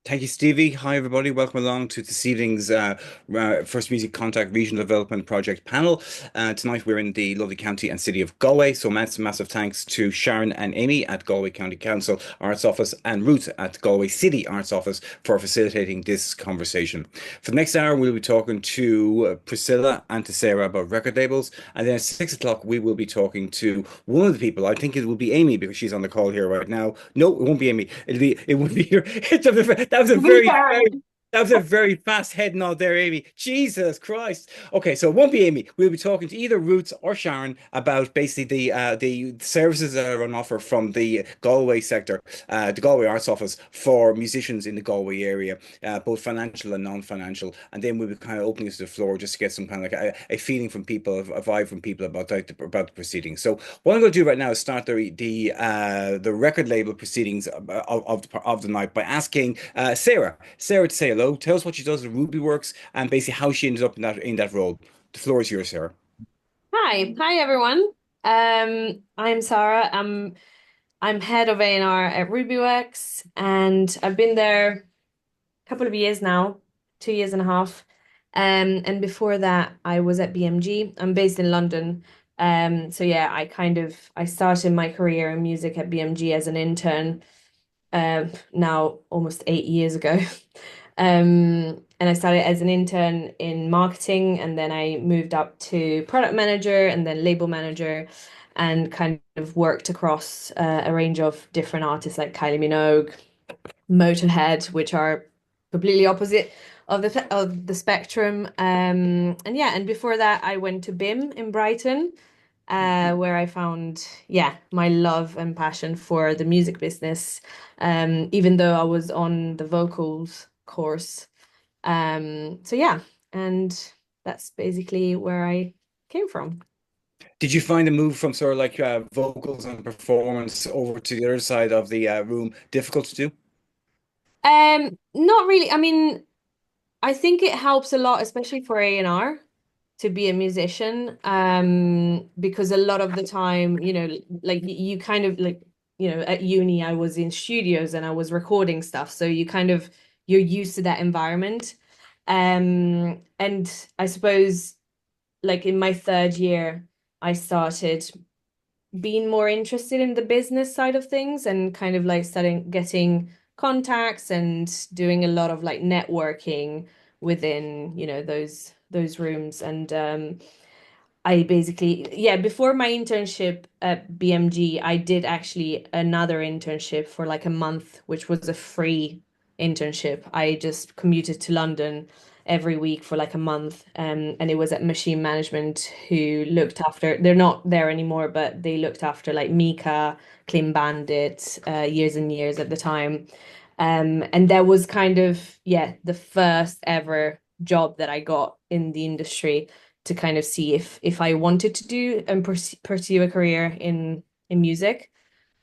Thank you, Stevie. Hi, everybody. Welcome along to this evening's First Music Contact Regional Development Project panel. Tonight, we're in the lovely county and city of Galway. So, massive thanks to Sharon and Amy at Galway County Council Arts Office and Ruth at Galway City Arts Office for facilitating this conversation. For the next hour, we'll be talking to Priscilla and to Sarah about record labels. And then at 6 o'clock, we will be talking to one of the people. I think it will be Amy because she's on the call here right now. No, it won't be Amy. It will be her. That was a very fast head nod there, Amy. Jesus Christ. Okay, so it won't be Amy. We'll be talking to either Roots or Sharon about basically the services that are on offer from the Galway sector, the Galway Arts Office for musicians in the Galway area, both financial and non-financial. And then we'll be kind of opening it to the floor just to get some kind of like a feeling from people, a vibe from people about the proceedings. So what I'm going to do right now is start the record label proceedings of the night by asking Sarah to say hello. Tell us what she does at Ruby Works and basically how she ended up in that role. The floor is yours, Sarah. Hi everyone. I'm Sarah. I'm head of A&R at RubyWorks, and I've been there a couple of years now, 2 years and a half. And before that, I was at BMG. I'm based in London. So yeah, I started my career in music at BMG as an intern, now almost 8 years ago. And I started as an intern in marketing, and then I moved up to product manager and then label manager, and kind of worked across a range of different artists like Kylie Minogue, Motorhead, which are completely opposite of the spectrum. And yeah, and before that, I went to BIM in Brighton, where I found, yeah, my love and passion for the music business. Even though I was on the vocals course. So yeah, and that's basically where I came from. Did you find the move from sort of like vocals and performance over to the other side of the room difficult to do? Not really. I mean, I think it helps a lot, especially for A&R, to be a musician. Because a lot of the time, like you kind of like, at uni, I was in studios and I was recording stuff. So you're used to that environment. And I suppose like in my third year, I started being more interested in the business side of things and kind of like starting getting contacts and doing a lot of like networking within, those rooms. And I basically, yeah, before my internship at BMG, I did actually another internship for like a month, which was a free internship. I just commuted to London every week for like a month. And it was at Machine Management, who looked after, they're not there anymore, but they looked after like Mika, Clean Bandit, years and years at the time. And that was kind of, yeah, the first ever job that I got in the industry to kind of see if I wanted to do and pursue a career in music.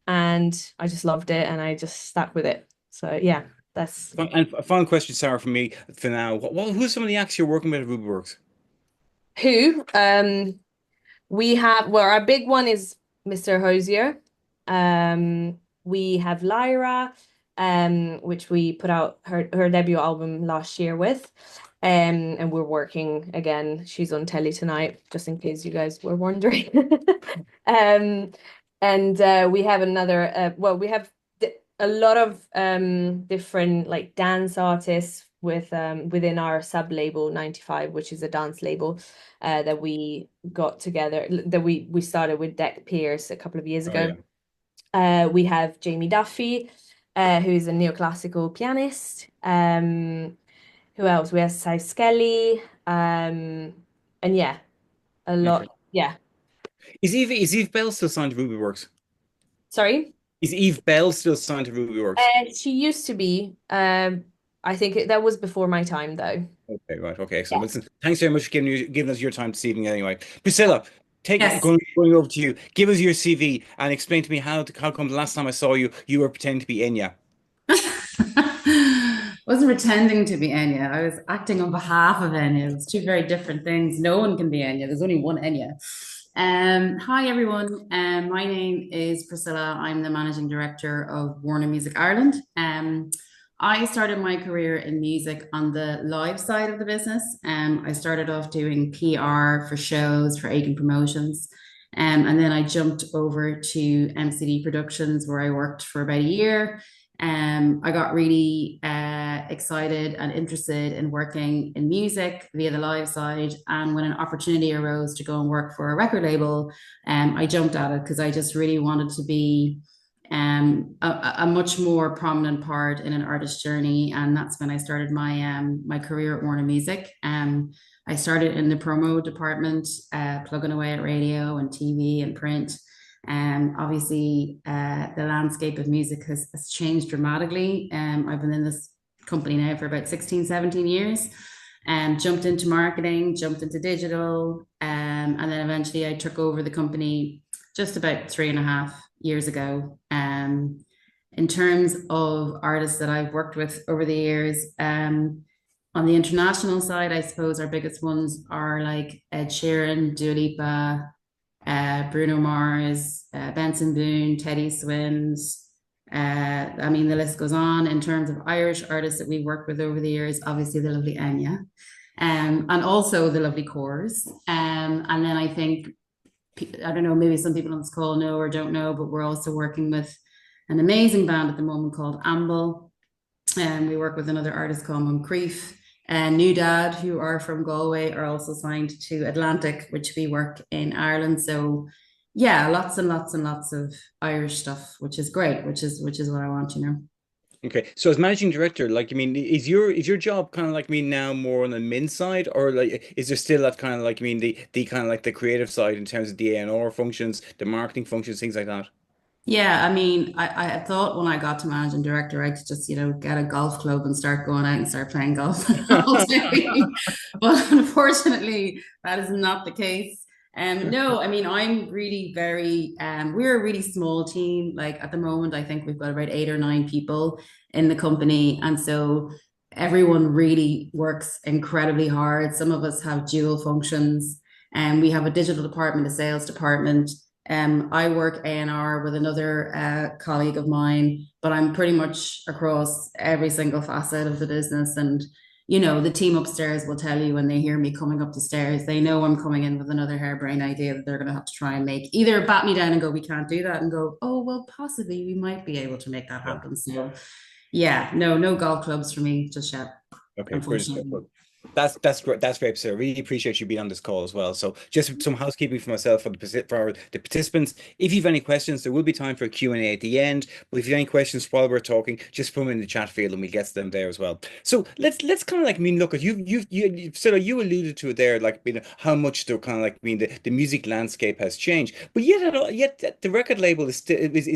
And I just loved it and I just stuck with it. So yeah, that's And a final question, Sarah, from me for now. Who's some of the acts you're working with at Ruby Works? who. We have, well, our big one is Mr. Hosier. We have Lyra, which we put out her debut album last year with. And we're working again. She's on telly tonight, just in case you guys were wondering. Um, and we have another, well, we have a lot of different like dance artists within our sub label 95, which is a dance label that we got together, that we started with Deck Pierce a couple of years Oh yeah. ago. We have Jamie Duffy, who's a neoclassical pianist. Who else? We have Sai Skelly. And yeah, a Okay. lot. Yeah. Is Eve Bell still signed to Ruby Works? Sorry. Is Eve Bell still signed to Ruby Works? She used to be. I think that was before my time, though. Okay, right. Okay, excellent. Yeah. Listen, thanks very much for giving us your time this evening anyway. Priscilla, Yes. going over to you. Give us your CV and explain to me how come the last time I saw you, you were pretending to be Enya. Wasn't pretending to be Enya. I was acting on behalf of Enya. It's two very different things. No one can be Enya. There's only one Enya. Hi everyone. My name is Priscilla. I'm the managing director of Warner Music Ireland. I started my career in music on the live side of the business. I started off doing PR for shows, for Aiken Promotions. And then I jumped over to MCD Productions, where I worked for about a year. I got really excited and interested in working in music via the live side. And when an opportunity arose to go and work for a record label, I jumped at it because I just really wanted to be a much more prominent part in an artist's journey, and that's when I started my career at Warner Music. I started in the promo department, plugging away at radio and TV and print. Obviously, the landscape of music has changed dramatically. I've been in this company now for about 16, 17 years, and jumped into marketing, jumped into digital, and then eventually I took over the company just about 3.5 years ago. In terms of artists that I've worked with over the years, on the international side, I suppose our biggest ones are like Ed Sheeran, Dua Lipa, Bruno Mars, Benson Boone, Teddy Swims. I mean, the list goes on. In terms of Irish artists that we've worked with over the years, obviously the lovely Enya, and also the lovely Cores. And then I think, I don't know, maybe some people on this call know or don't know, but we're also working with an amazing band at the moment called Amble. And we work with another artist called Moncrief. And New Dad, who are from Galway, are also signed to Atlantic, which we work in Ireland. So yeah, lots and lots and lots of Irish stuff, which is great, which is what I want, you know. Okay, so as managing director, like, I mean, is your job kind of like, I mean, now more on the min side, or like is there still that kind of like, I mean, the kind of like the creative side in terms of the A&R functions, the marketing functions, things like that? Yeah, I mean, I thought when I got to managing director, I could just, get a golf club and start going out and start playing golf all day. But unfortunately, that is not the case. No, I mean, I'm really very, we're a really small team. Like at the moment, I think we've got about 8 or 9 people in the company. And so everyone really works incredibly hard. Some of us have dual functions, and we have a digital department, a sales department. I work A&R with another colleague of mine, but I'm pretty much across every single facet of the business. And, the team upstairs will tell you when they hear me coming up the stairs, they know I'm coming in with another harebrained idea that they're going to have to try and make. Either bat me down and go, we can't do that, and go, oh, well, possibly we might be able to make that Yeah. happen. So, yeah, no golf clubs for me just yet, Okay, brilliant. unfortunately. That's great. That's great, sir. Really appreciate you being on this call as well. So, just some housekeeping for myself for the participants. If you've any questions, there will be time for a Q&A at the end. But if you have any questions while we're talking, just put them in the chat field and we'll get to them there as well. So let's kind of like, I mean, look at Sarah, you alluded to it there, like, how much the kind of like, I mean, the music landscape has changed, but yet the record label is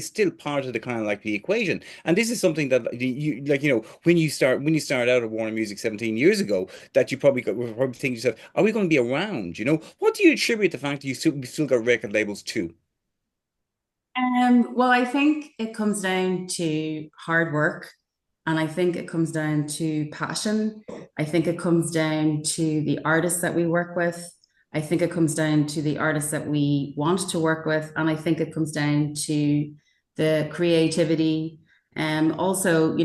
still part of the kind of like the equation. And this is something that you like, when you started out at Warner Music 17 years ago, that you were probably thinking to yourself, are we going to be around? What do you attribute the fact that you still got record labels to? Well, I think it comes down to hard work, and I think it comes down to passion. I think it comes down to the artists that we work with. I think it comes down to the artists that we want to work with, and I think it comes down to the creativity. Also,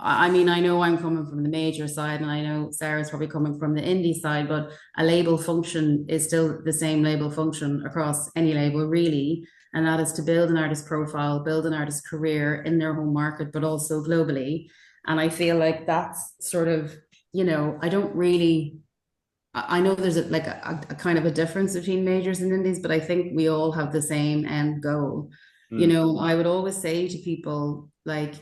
I mean, I know I'm coming from the major side, and I know Sarah's probably coming from the indie side, but a label function is still the same label function across any label, really. And that is to build an artist profile, build an artist career in their home market, but also globally. And I feel like that's sort of, I don't really, I know there's a kind of a difference between majors and indies, but I think we all have the same end goal. Mm. I would always say to people, like,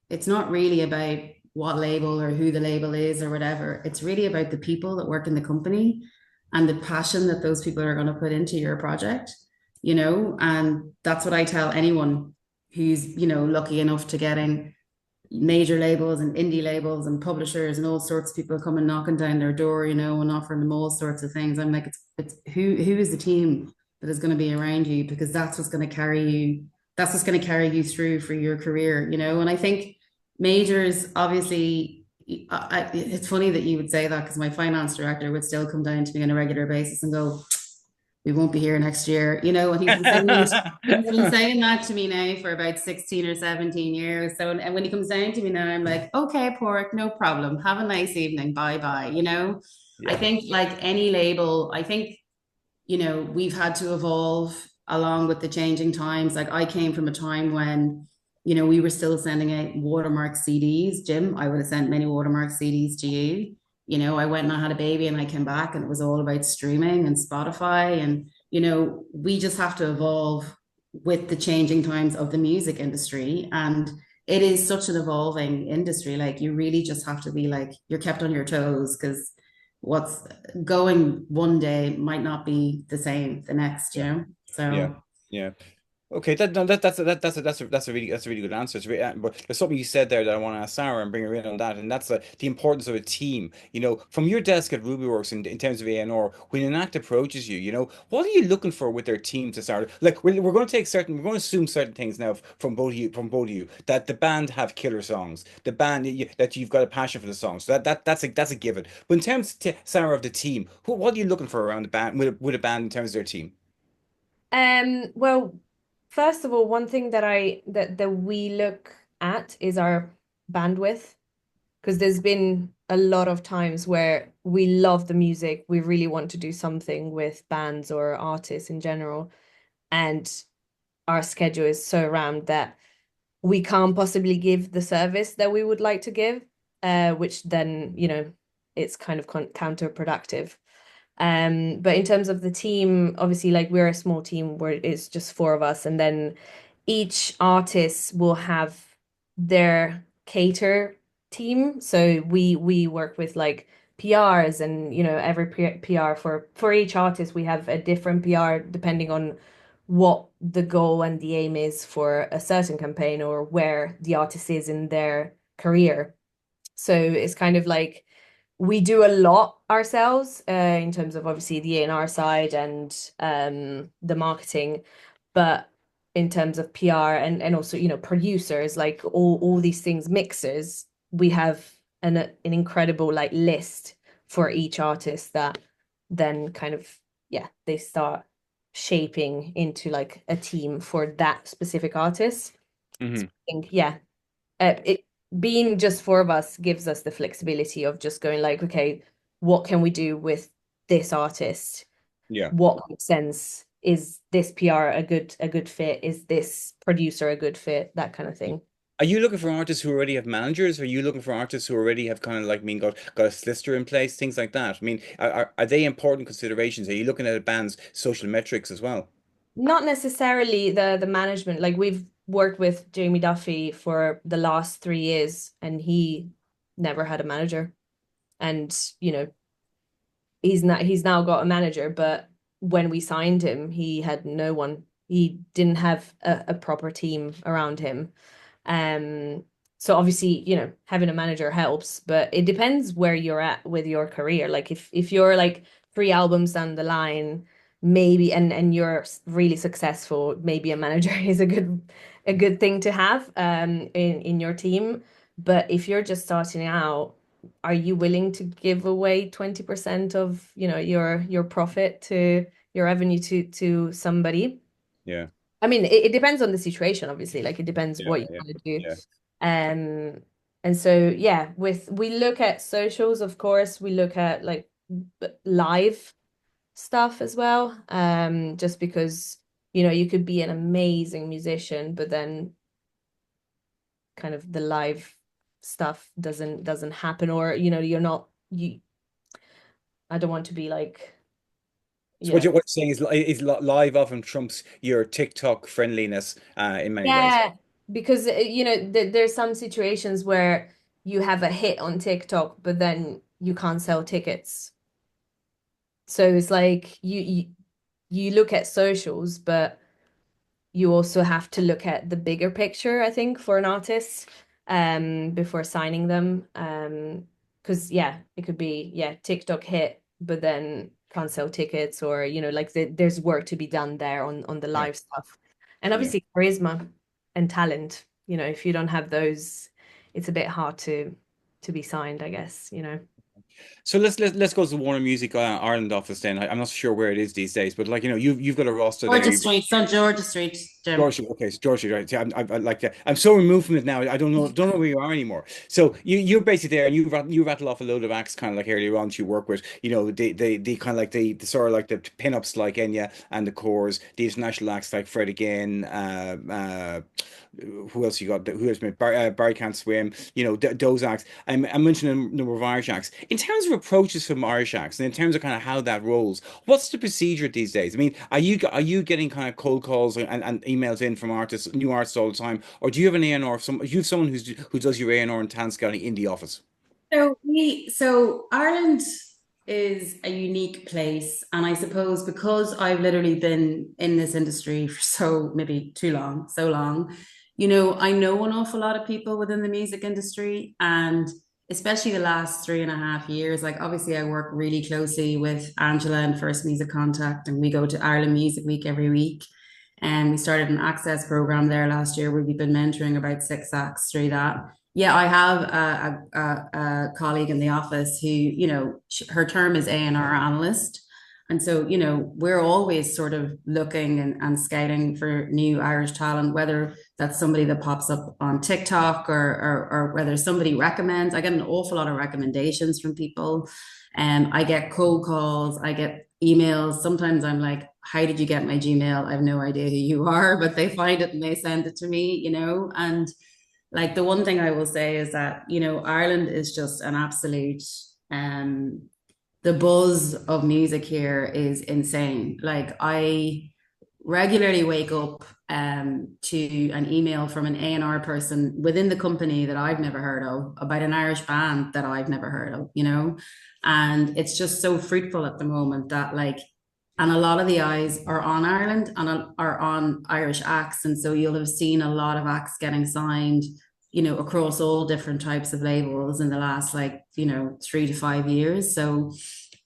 it's not really about what label or who the label is or whatever. It's really about the people that work in the company and the passion that those people are going to put into your project, and that's what I tell anyone who's, lucky enough to getting major labels and indie labels and publishers and all sorts of people coming knocking down their door, and offering them all sorts of things. I'm like, it's who is the team that is going to be around you, because that's what's going to carry you. That's what's going to carry you through for your career, And I think majors, obviously, it's funny that you would say that, because my finance director would still come down to me on a regular basis and go, we won't be here next year, you know, and he's been saying that to me now for about 16 or 17 years. So, and when he comes down to me now, I'm like, okay, Pork, no problem. Have a nice evening. Bye bye. You know, I Yeah. think like any label, I think, you know, we've had to evolve along with the changing times. Like I came from a time when, you know, we were still sending out watermark CDs. Jim, I would have sent many watermark CDs to you. You know, I went and I had a baby and I came back and it was all about streaming and Spotify. And, you know, we just have to evolve with the changing times of the music industry. And it is such an evolving industry. Like you really just have to be like, you're kept on your toes because what's going one day might not be the same the next, you Yeah. know? Yeah. So Yeah. Okay, that no, that's a really good answer. It's really, but there's something you said there that I want to ask Sarah and bring her in on that, and that's the importance of a team. You know, from your desk at RubyWorks in terms of A&R, when an act approaches you, you know, what are you looking for with their team to start? Like, we're going to we're going to assume certain things now from both of you, that the band have killer songs, the band that you've got a passion for the songs. So that's a given. But in terms, Sarah, of the team, what are you looking for around the band with a band in terms of their team? Well, first of all, one thing that we look at is our bandwidth, because there's been a lot of times where we love the music, we really want to do something with bands or artists in general, and our schedule is so rammed that we can't possibly give the service that we would like to give, which then, it's kind of counterproductive. But in terms of the team, obviously, like we're a small team where it's just four of us, and then each artist will have their cater team. So we work with like PRs, and every PR for each artist, we have a different PR depending on what the goal and the aim is for a certain campaign or where the artist is in their career. So it's kind of like we do a lot ourselves in terms of obviously the A&R side and the marketing, but in terms of PR and also producers, like all these things, mixers, we have an incredible like list for each artist that then kind of, yeah, they start shaping into like a team for that specific artist. So Hmm. I think, yeah, it being just four of us gives us the flexibility of just going like, okay, what can we do with this artist? Yeah. What makes sense? Is this PR a good fit? Is this producer a good fit? That kind of thing. Are you looking for artists who already have managers? Are you looking for artists who already have kind of like got a solicitor in place, things like that? I mean, are they important considerations? Are you looking at a band's social metrics as well? Not necessarily the management. Like we've worked with Jamie Duffy for the last 3 years, and he never had a manager. And you know, he's now got a manager, but when we signed him, he had no one. He didn't have a proper team around him. Um, so obviously, having a manager helps, but it depends where you're at with your career. Like if you're like 3 albums down the line, maybe and you're really successful, maybe a manager is a good thing to have in your team. But if you're just starting out, are you willing to give away 20% of, your profit to your revenue to somebody? Yeah, I mean, it depends on the situation, obviously. Like it depends yeah, what you yeah, want to do. yeah. Um, and so yeah, we look at socials, of course. We look at like live stuff as well. Just because, you could be an amazing musician, but then kind of the live stuff doesn't happen, or you're not you. I don't want to be like, So you know. what you're saying is live often trumps your TikTok friendliness in many ways. Yeah, because there's some situations where you have a hit on TikTok, but then you can't sell tickets. So it's like you look at socials, but you also have to look at the bigger picture, I think, for an artist, before signing them. Because yeah, it could be, yeah, TikTok hit, but then can't sell tickets, or like there's work to be done there on the Yeah, live stuff. And yeah. obviously charisma and talent, if you don't have those, it's a bit hard to be signed, I guess. So let's go to the Warner Music Ireland office then. I'm not sure where it is these days, but like you've got a roster there. Georgia Street, so Georgia Street, Jim. Georgia, okay, it's Georgia, right? See, I like that. I'm so removed from it now. I don't know where you are anymore. So you're basically there, and you rattle off a load of acts, kind of like earlier on. You work with, the kind of like the sort of like the pin-ups like Enya and the Cores, the international acts like Fred again. Who else you got? Who else? Barry Can't Swim. Those acts. I mentioned a number of Irish acts. In terms of approaches from Irish acts, and in terms of kind of how that rolls, what's the procedure these days? I mean, are you getting kind of cold calls and emails in from artists, new artists all the time, or do you have an A&R? Do you have someone who does your A&R in Tanscali in the office? So Ireland is a unique place, and I suppose because I've literally been in this industry for maybe too long, so long, I know an awful lot of people within the music industry, and especially the last 3.5 years. Like obviously, I work really closely with Angela and First Music Contact, and we go to Ireland Music Week every week. And we started an access program there last year where we've been mentoring about 6 acts through that. Yeah, I have a colleague in the office who, her term is A&R analyst. And so, we're always sort of looking and scouting for new Irish talent, whether that's somebody that pops up on TikTok or whether somebody recommends. I get an awful lot of recommendations from people. And I get cold calls, I get emails. Sometimes I'm like, how did you get my Gmail? I have no idea who you are, but they find it and they send it to me, and like the one thing I will say is that, Ireland is just an absolute, the buzz of music here is insane. Like I regularly wake up to an email from an A&R person within the company that I've never heard of about an Irish band that I've never heard of, and it's just so fruitful at the moment that and a lot of the eyes are on Ireland and are on Irish acts. And so you'll have seen a lot of acts getting signed, across all different types of labels in the last 3 to 5 years. So,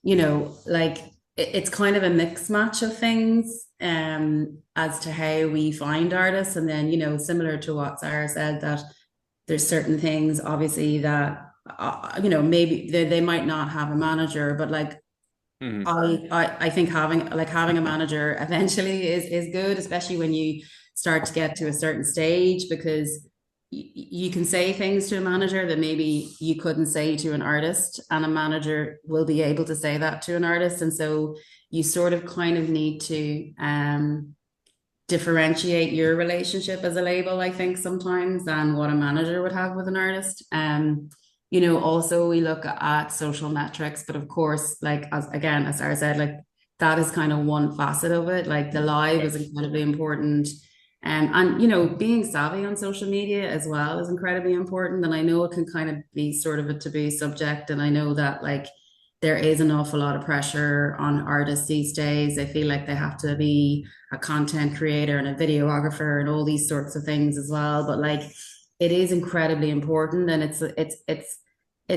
it's kind of a mixed match of things as to how we find artists. And then, similar to what Sarah said, that there's certain things obviously that, maybe they might not have a manager, but I think having a manager eventually is good, especially when you start to get to a certain stage, because you can say things to a manager that maybe you couldn't say to an artist, and a manager will be able to say that to an artist. And so you sort of kind of need to differentiate your relationship as a label, I think, sometimes than what a manager would have with an artist. Also we look at social metrics, but of course, as Sarah said, that is kind of one facet of it. Like the live is incredibly important. And being savvy on social media as well is incredibly important. And I know it can kind of be sort of a taboo subject. And I know that there is an awful lot of pressure on artists these days. They feel like they have to be a content creator and a videographer and all these sorts of things as well. But it is incredibly important, and it's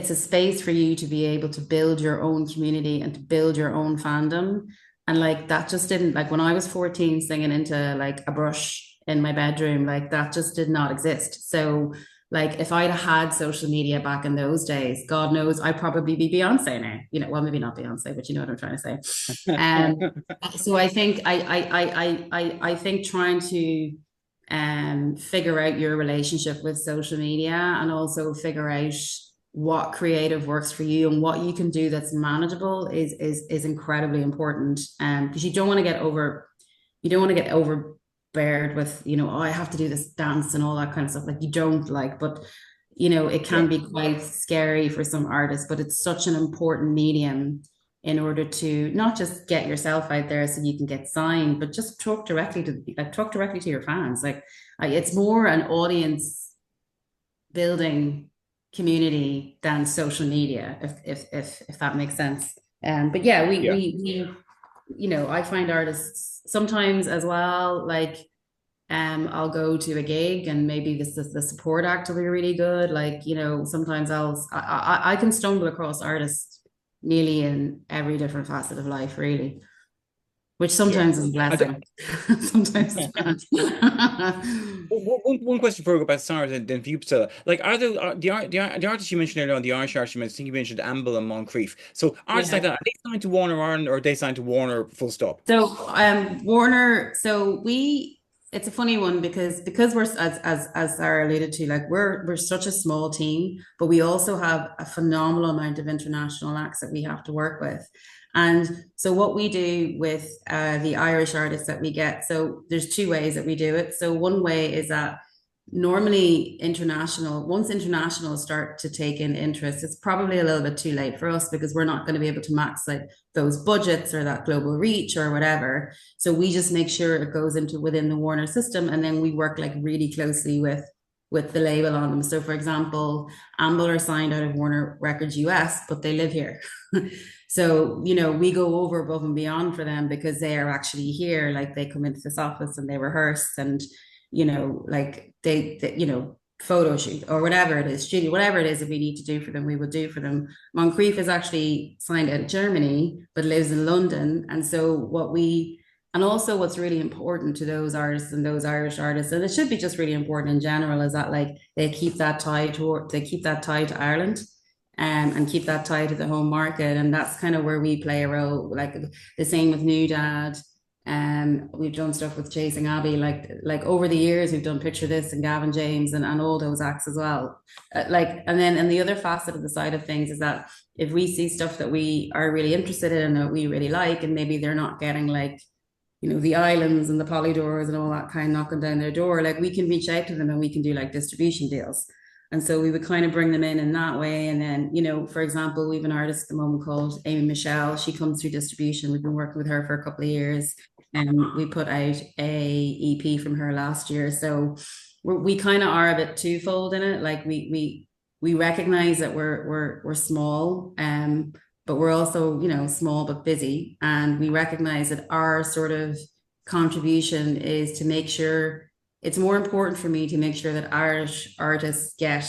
a space for you to be able to build your own community and to build your own fandom. And that just didn't, when I was 14 singing into a brush in my bedroom, that just did not exist. So if I'd had social media back in those days, God knows I'd probably be Beyonce now. Well, maybe not Beyonce, but you know what I'm trying to say. So I think I think trying to figure out your relationship with social media, and also figure out what creative works for you and what you can do that's manageable is incredibly important. Because you don't want to get overbeared with, I have to do this dance and all that kind of stuff. You don't but it can be quite scary for some artists, but it's such an important medium in order to not just get yourself out there so you can get signed, but just talk directly to your fans. It's more an audience building community than social media, if that makes sense. But yeah, we I find artists sometimes as well, I'll go to a gig and maybe the support act will be really good. Sometimes I can stumble across artists nearly in every different facet of life, really. which Yeah. sometimes is a And blessing. Sometimes it's not. one question before we go back to Sarah, then for you, Priscilla. Like, are the artists you mentioned earlier on, the Irish artists, I think you mentioned Amble and Moncrief. So artists like Yeah. that, are they signed to Warner Ireland, or are they signed to Warner full stop? So Warner, so we it's a funny one because we're as Sarah alluded to, like we're such a small team, but we also have a phenomenal amount of international acts that we have to work with. And so what we do with the Irish artists that we get, so there's two ways that we do it. So one way is that normally once international start to take in interest, it's probably a little bit too late for us because we're not going to be able to max like those budgets or that global reach or whatever. So we just make sure it goes into within the Warner system, and then we work like really closely with the label on them. So for example, Amble are signed out of Warner Records US, but they live here. So, we go over above and beyond for them because they are actually here. Like they come into this office and they rehearse and, like they photo shoot or whatever it is, studio, whatever it is that we need to do for them, we will do for them. Moncrief is actually signed out of Germany, but lives in London. And so and also what's really important to those artists and those Irish artists, and it should be just really important in general, is that like they keep that tie to Ireland. And keep that tie to the home market. And that's kind of where we play a role. Like the same with New Dad. We've done stuff with Chasing Abby, like over the years, we've done Picture This and Gavin James and all those acts as well. And the other facet of the side of things is that if we see stuff that we are really interested in and that we really like, and maybe they're not getting like, the islands and the Polydors and all that kind of knocking down their door, like we can reach out to them and we can do like distribution deals. And so we would kind of bring them in that way. And then, for example, we have an artist at the moment called Amy Michelle. She comes through distribution. We've been working with her for a couple of years, and we put out a EP from her last year. So we kind of are a bit twofold in it. Like we recognize that we're small, but we're also, small but busy. And we recognize that our sort of contribution is to make sure it's more important for me to make sure that Irish artists get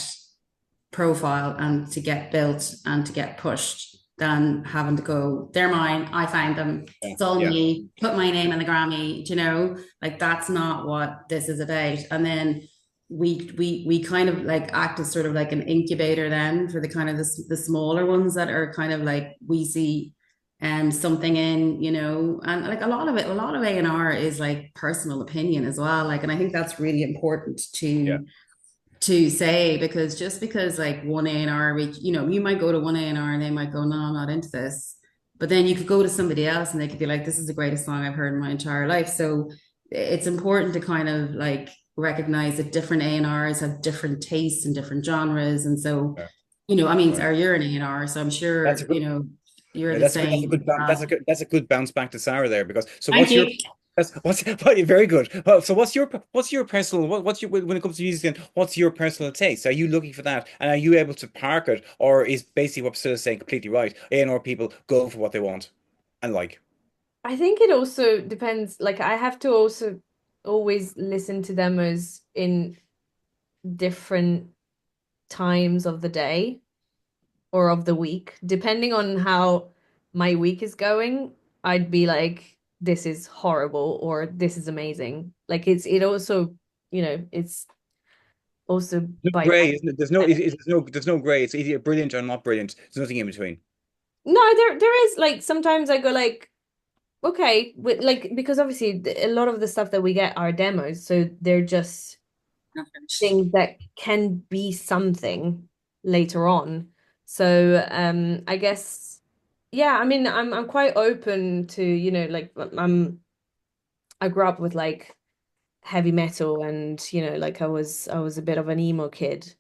profile and to get built and to get pushed than having to go, they're mine, I find them, it's all Yeah. me, put my name in the Grammy, like that's not what this is about. And then we kind of like act as sort of like an incubator then for the kind of the smaller ones that are kind of like we see something in, and like a lot of A&R is like personal opinion as well. Like, and I think that's really important Yeah. to say, because just because like one A&R, you might go to one A&R and they might go, no, I'm not into this. But then you could go to somebody else and they could be like, this is the greatest song I've heard in my entire life. So it's important to kind of like recognize that different A&Rs have different tastes and different genres. And so, Yeah. I mean, Right. you're an A&R, so I'm That's sure, a good, you're yeah, the same. that's a good bounce back to Sarah there, because so Thank what's your you. very good. Well, so what's your personal, what's your, when it comes to music, then what's your personal taste? Are you looking for that, and are you able to park it, or is basically what Priscilla's saying completely right? A&R people go for what they want and like. I think it also depends. Like I have to also always listen to them as in different times of the day or of the week, depending on how my week is going. I'd be like, this is horrible or this is amazing. Like it also, it's also No by gray, isn't it? There's no gray. It's either brilliant or not brilliant. There's nothing in between. no, there is like sometimes I go like, okay, with like because obviously a lot of the stuff that we get are demos, so they're just things that can be something later on. So I guess yeah, I mean I'm quite open to, like I grew up with like heavy metal and like I was a bit of an emo kid.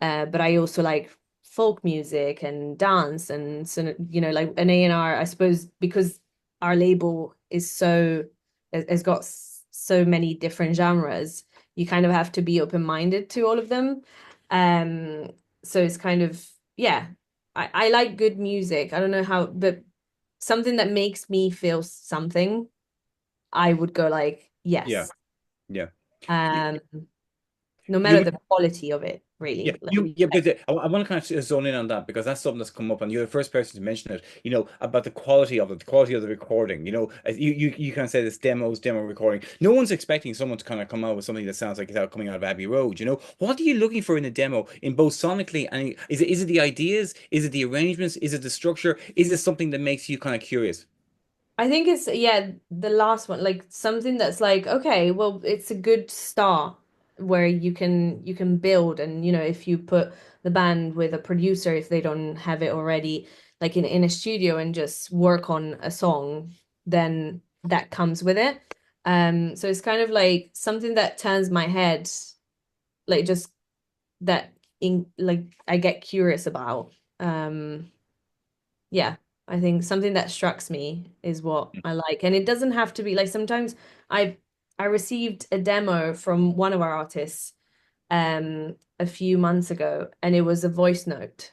But I also like folk music and dance and so like an A&R, I suppose because our label is has got so many different genres, you kind of have to be open-minded to all of them. Um, so it's kind of yeah, I like good music. I don't know how, but something that makes me feel something, I would go like Yeah, yes. yeah. Um, no matter You the quality of it, Yeah, really. I want to kind of zone in on that because that's something that's come up, and you're the first person to mention it. About the quality of it, the quality of the recording. You kind of say this demo recording. No one's expecting someone to kind of come out with something that sounds like it's out coming out of Abbey Road. What are you looking for in a demo, in both sonically and is it the ideas? Is it the arrangements? Is it the structure? Is it something that makes you kind of curious? I think it's, yeah, the last one, like something that's like, okay, well, it's a good start where you can build, and if you put the band with a producer, if they don't have it already, like in a studio, and just work on a song, then that comes with it. So it's kind of like something that turns my head, like just that in like I get curious about. Um yeah, I think something that strikes me is what I like. And it doesn't have to be like, sometimes I I received a demo from one of our artists a few months ago, and it was a voice note.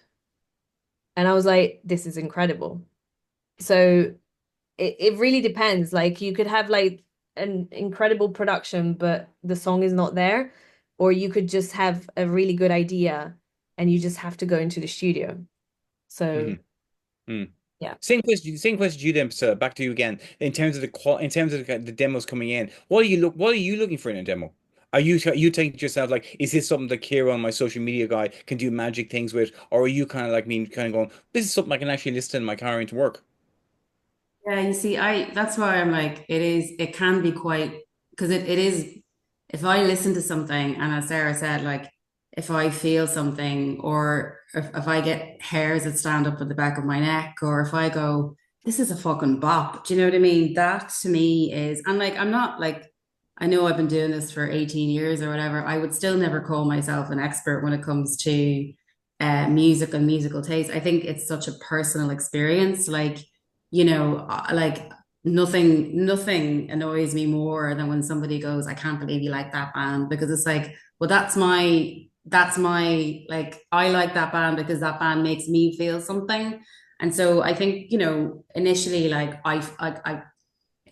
And I was like, this is incredible. So it really depends. Like you could have like an incredible production, but the song is not there. Or you could just have a really good idea and you just have to go into the studio. So Hmm. yeah. Same question to you then, so back to you again. In terms of the demos coming in, what are you looking for in a demo? Are you thinking to yourself like, is this something that Kira, my social media guy, can do magic things with, or are you kind of like me, kind of going, this is something I can actually listen in my car into work? Yeah, you see, that's why I'm like, it can be quite, because it is, if I listen to something and as Sarah said, like if I feel something or if I get hairs that stand up at the back of my neck, or if I go, this is a fucking bop, do you know what I mean? That to me is, and like, I'm not like, I know I've been doing this for 18 years or whatever. I would still never call myself an expert when it comes to music and musical taste. I think it's such a personal experience. Like nothing annoys me more than when somebody goes, I can't believe you like that band, because it's like, well, that's my like, I like that band because that band makes me feel something. And so I think, initially, like I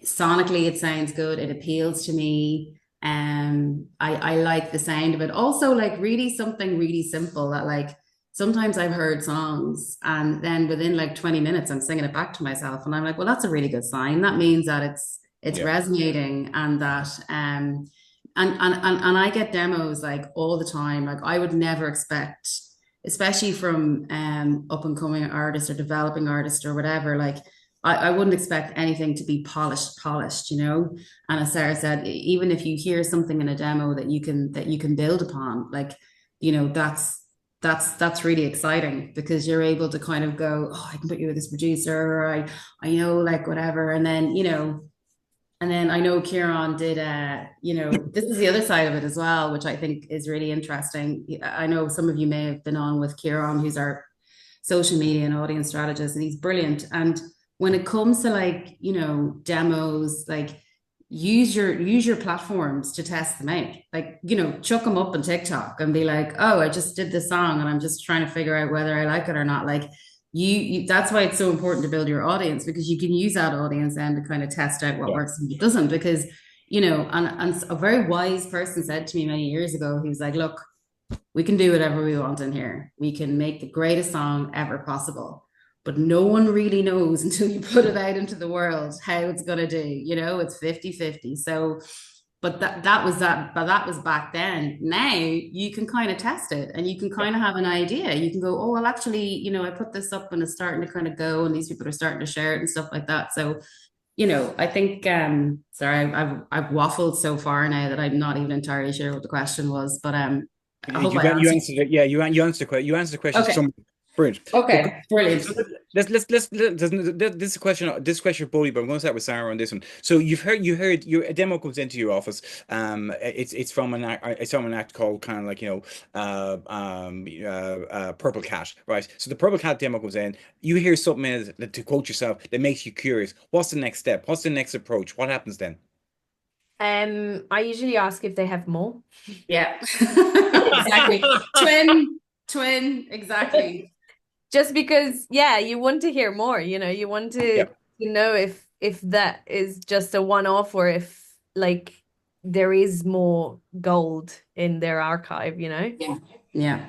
sonically it sounds good, it appeals to me. I like the sound of it. Also, like really something really simple that like sometimes I've heard songs and then within like 20 minutes I'm singing it back to myself and I'm like, well, that's a really good sign. That means that it's Yeah. resonating and that and I get demos like all the time. Like I would never expect, especially from up and coming artists or developing artists or whatever, like I wouldn't expect anything to be polished, you know. And as Sarah said, even if you hear something in a demo that you can build upon, like, that's really exciting because you're able to kind of go, oh, I can put you with this producer, or I know like whatever. And then I know Kieran did this is the other side of it as well, which I think is really interesting. I know some of you may have been on with Kieran, who's our social media and audience strategist, and he's brilliant. And when it comes to like, demos, like use your platforms to test them out. Like, chuck them up on TikTok and be like, oh, I just did this song and I'm just trying to figure out whether I like it or not. Like that's why it's so important to build your audience, because you can use that audience then to kind of test out what Yeah. works and what doesn't. Because, and a very wise person said to me many years ago, he was like, look, we can do whatever we want in here. We can make the greatest song ever possible. But no one really knows until you put it out into the world how it's going to do. It's 50-50. So, but that was back then. Now you can kind of test it and you can kind of have an idea. You can go, oh, well, actually, I put this up and it's starting to kind of go and these people are starting to share it and stuff like that. So, I think sorry, I've waffled so far now that I'm not even entirely sure what the question was, but I hope I You answered. answered it. Yeah, you answered the question. Okay. So brilliant. Look, Okay. Brilliant. so this is a question. This question for Bodie, but I'm going to start with Sarah on this one. So you heard your a demo comes into your office. It's from an act called kind of like Purple Cat, right? So the Purple Cat demo comes in. You hear something in it that, to quote yourself, that makes you curious. What's the next step? What's the next approach? What happens then? I usually ask if they have more. Yeah. Exactly. Twin, exactly. Just because, yeah, you want to hear more, you want Yeah. to know if that is just a one-off, or if like there is more gold in their archive, you know? Yeah. Yeah.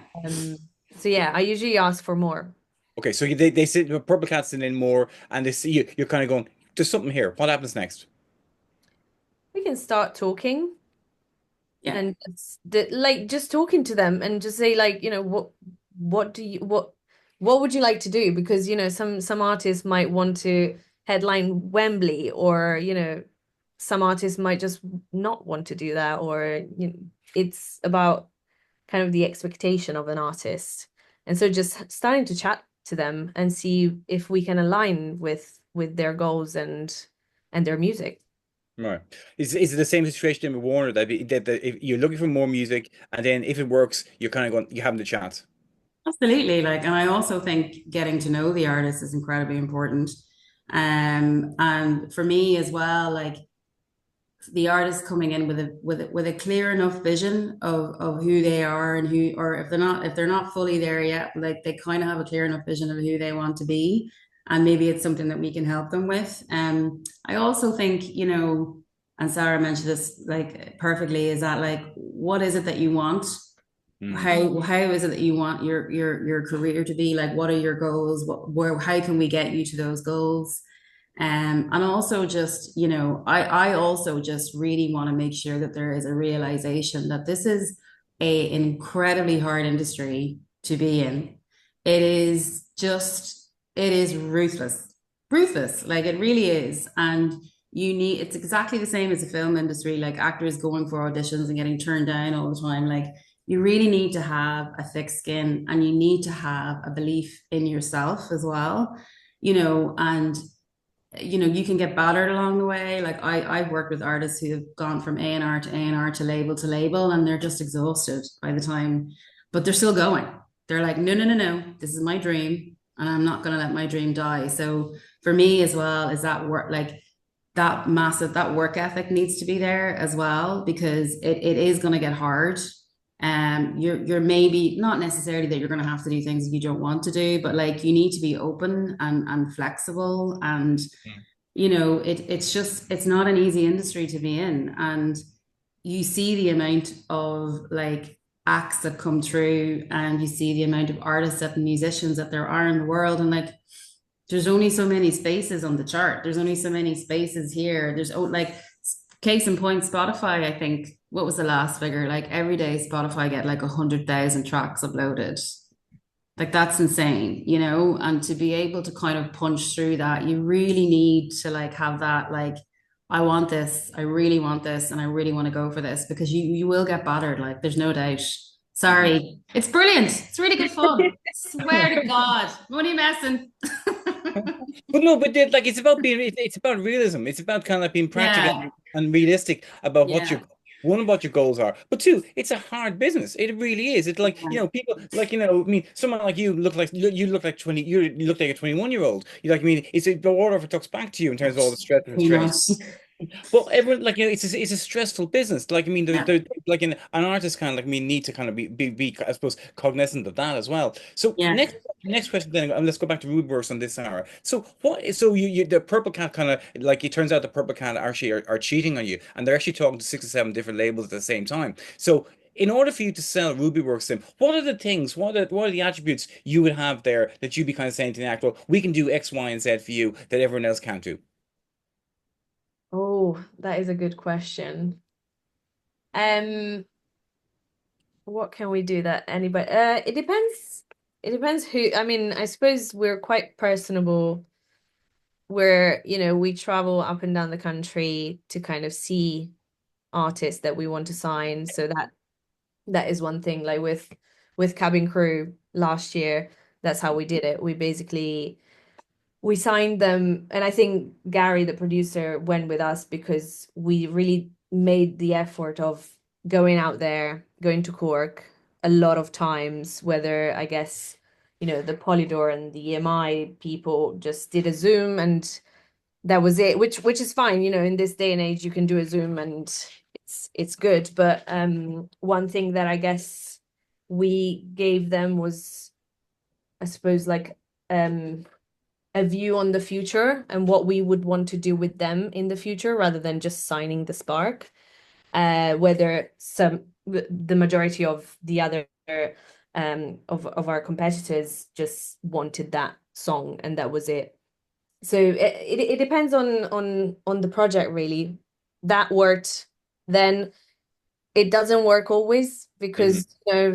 So yeah, I usually ask for more. Okay, so they sit Purple Cat's in more, and they see you. You're kind of going, "There's something here. What happens next?" We can start talking Yeah. and like just talking to them and just say like, what do you what would you like to do? Because, some artists might want to headline Wembley, or, some artists might just not want to do that, or it's about kind of the expectation of an artist. And so just starting to chat to them and see if we can align with their goals and their music. Right. Is it the same situation with Warner that if you're looking for more music, and then if it works, you're kind of going, you having the chat. Absolutely. Like, and I also think getting to know the artist is incredibly important. And for me as well, like the artist coming in with a clear enough vision of who they are and who, or if they're not fully there yet, like they kind of have a clear enough vision of who they want to be, and maybe it's something that we can help them with. I also think, and Sarah mentioned this like perfectly, is that like, what is it that you want? Mm. How is it that you want your career to be? Like, what are your goals? How can we get you to those goals? And also just, I also just really want to make sure that there is a realization that this is a incredibly hard industry to be in. It is ruthless, ruthless, like it really is. And it's exactly the same as the film industry, like actors going for auditions and getting turned down all the time. Like, you really need to have a thick skin, and you need to have a belief in yourself as well, and you can get battered along the way. Like, I've worked with artists who have gone from A&R to A&R to label, and they're just exhausted by the time, but they're still going. They're like, no, no, no, no, this is my dream, and I'm not going to let my dream die. So for me as well, is that work, like that work ethic needs to be there as well, because it is going to get hard. You're maybe not necessarily that you're going to have to do things you don't want to do, but like, you need to be open and flexible, and it's not an easy industry to be in. And you see the amount of like acts that come through, and you see the amount of artists and musicians that there are in the world, and like, there's only so many spaces on the chart. There's only so many spaces here. Like, case in point, Spotify, I think, what was the last figure? Like, every day Spotify get like 100,000 tracks uploaded. Like, that's insane, and to be able to kind of punch through that, you really need to like have that, like, I want this, I really want this, and I really want to go for this, because you will get battered. Like, there's no doubt. Mhm. Sorry. It's brilliant. It's really good fun. Swear to God. Money messing. But no, like it's about realism. It's about kind of like being practical Yeah. and realistic about Yeah. what your goals are. But two, it's a hard business. It really is. It's like, Yeah. people like, I mean, someone like you look like 20, you look like a 21-year-old. You like, I mean, it's the water off talks back to you in terms of all the stress and Pretty stress. much. Well, everyone like, it's a stressful business. Like, I mean, Yeah. like an artist kind of like me need to kind of be I suppose cognizant of that as well. So Yeah. next question then, let's go back to Rudeworks on this hour. So so you the Purple Cat kind of like, it turns out the Purple Cat actually are cheating on you, and they're actually talking to 6 or 7 different labels at the same time. So in order for you to sell Rubyworks, then what are the things, what are the attributes you would have there that you'd be kind of saying to the act, well, we can do X, Y, and Z for you that everyone else can't do? Oh, that is a good question. Um, what can we do that anybody it depends. It depends who. I mean, I suppose we're quite personable, where, we travel up and down the country to kind of see artists that we want to sign. So that is one thing. Like with Cabin Crew last year, that's how we did it. We signed them, and I think Gary, the producer, went with us because we really made the effort of going out there, going to Cork a lot of times, whether, I guess, the Polydor and the EMI people just did a Zoom, and that was it, which is fine. In this day and age, you can do a Zoom and it's good. But one thing that I guess we gave them was, I suppose, like a view on the future and what we would want to do with them in the future, rather than just signing the Spark. whether the majority of the other of our competitors just wanted that song and that was it. So it depends on the project really. That worked then. It doesn't work always Hmm. because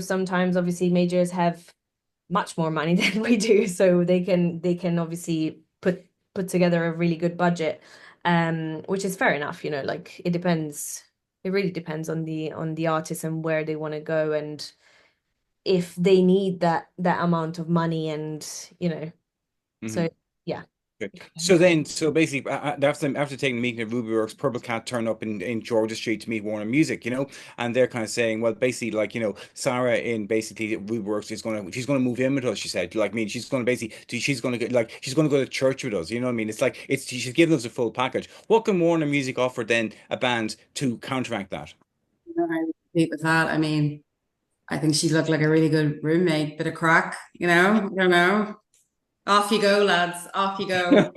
sometimes obviously majors have much more money than we do, so they can obviously put together a really good budget, which is fair enough, like it depends. It really depends on the artist and where they want to go and if they need that amount of money and so yeah. Okay. So then, so basically, after taking the meeting at Ruby Works, Purple Cat turned up in Georgia Street to meet Warner Music, and they're kind of saying, well, basically, like, Sarah in basically Ruby Works she's gonna move in with us. She said, like, I mean, she's gonna basically, she's gonna get like, she's gonna go to church with us. You know what I mean? It's like she's giving us a full package. What can Warner Music offer then a band to counteract that? I would compete with that. I mean, I think she looked like a really good roommate, bit of crack, I don't know. Off you go, lads. Off you go.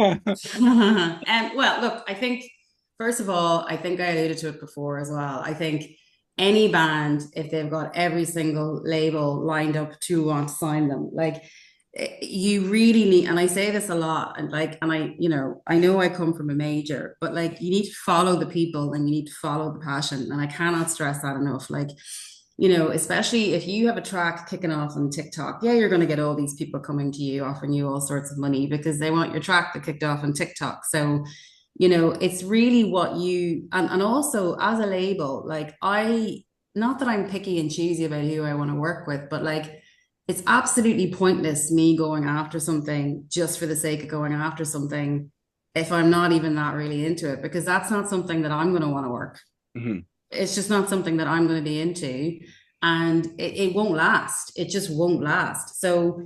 Well, look, I think, first of all, I think I alluded to it before as well. I think any band, if they've got every single label lined up to want to sign them, like you really need, and I say this a lot, and I know I come from a major, but like you need to follow the people and you need to follow the passion. And I cannot stress that enough. Like, especially if you have a track kicking off on TikTok, yeah, you're going to get all these people coming to you, offering you all sorts of money because they want your track that kicked off on TikTok. So, it's really what and also as a label, like not that I'm picky and choosy about who I want to work with, but like, it's absolutely pointless me going after something just for the sake of going after something if I'm not even that really into it, because that's not something that I'm going to want to work. Hmm. It's just not something that I'm going to be into. And it won't last. It just won't last. So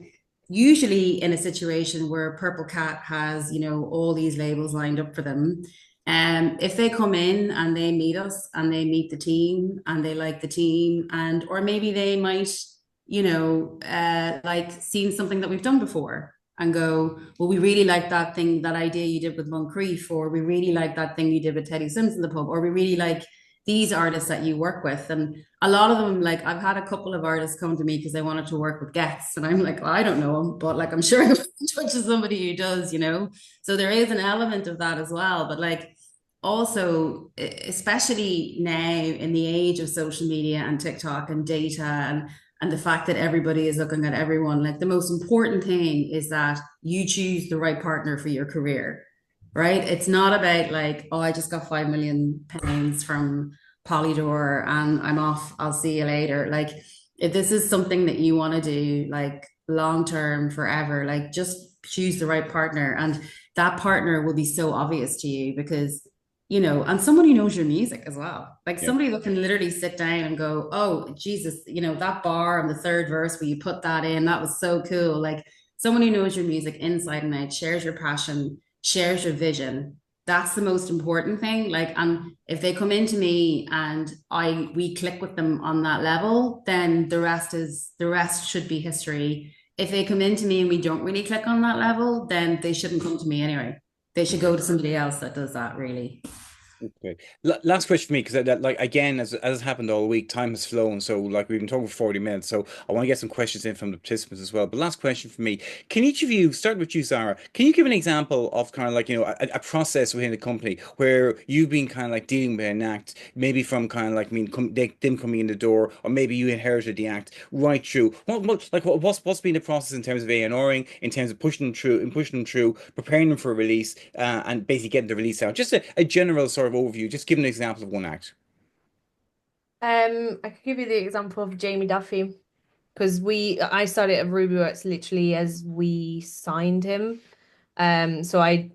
usually in a situation where Purple Cat has, all these labels lined up for them, if they come in and they meet us and they meet the team and they like the team, and or maybe they might, like seen something that we've done before and go, well, we really like that thing, that idea you did with Moncrief, or we really like that thing you did with Teddy Sims in the pub, or we really like these artists that you work with. And a lot of them, like I've had a couple of artists come to me because they wanted to work with Getz. And I'm like, well, I don't know him, but like I'm sure I'm in touch with somebody who does, So there is an element of that as well. But like also, especially now in the age of social media and TikTok and data and the fact that everybody is looking at everyone, like the most important thing is that you choose the right partner for your career, right? It's not about like, oh, I just got £5 million from Polydor and I'm off. I'll see you later. Like, if this is something that you want to do, like long term, forever, like just choose the right partner, and that partner will be so obvious to you because and someone who knows your music as well. Like Yeah. somebody that can literally sit down and go, oh, Jesus, that bar on the third verse where you put that in, that was so cool. Like someone who knows your music inside and out, shares your passion, shares your vision. That's the most important thing. Like, and if they come into me and we click with them on that level, then the rest should be history. If they come into me and we don't really click on that level, then they shouldn't come to me anyway. They should go to somebody else that does that really. Okay. Last question for me, because like again, as has happened all week, time has flown. So like we've been talking for 40 minutes. So I want to get some questions in from the participants as well. But last question for me, can each of you start with you, Sarah? Can you give an example of kind of like a process within the company where you've been kind of like dealing with an act, maybe from kind of like them coming in the door, or maybe you inherited the act right through. What's been the process in terms of A&Ring, in terms of pushing them through, preparing them for a release, and basically getting the release out. Just a general sort of overview. Just give an example of one act. I could give you the example of Jamie Duffy because I started at Ruby Works literally as we signed him. So I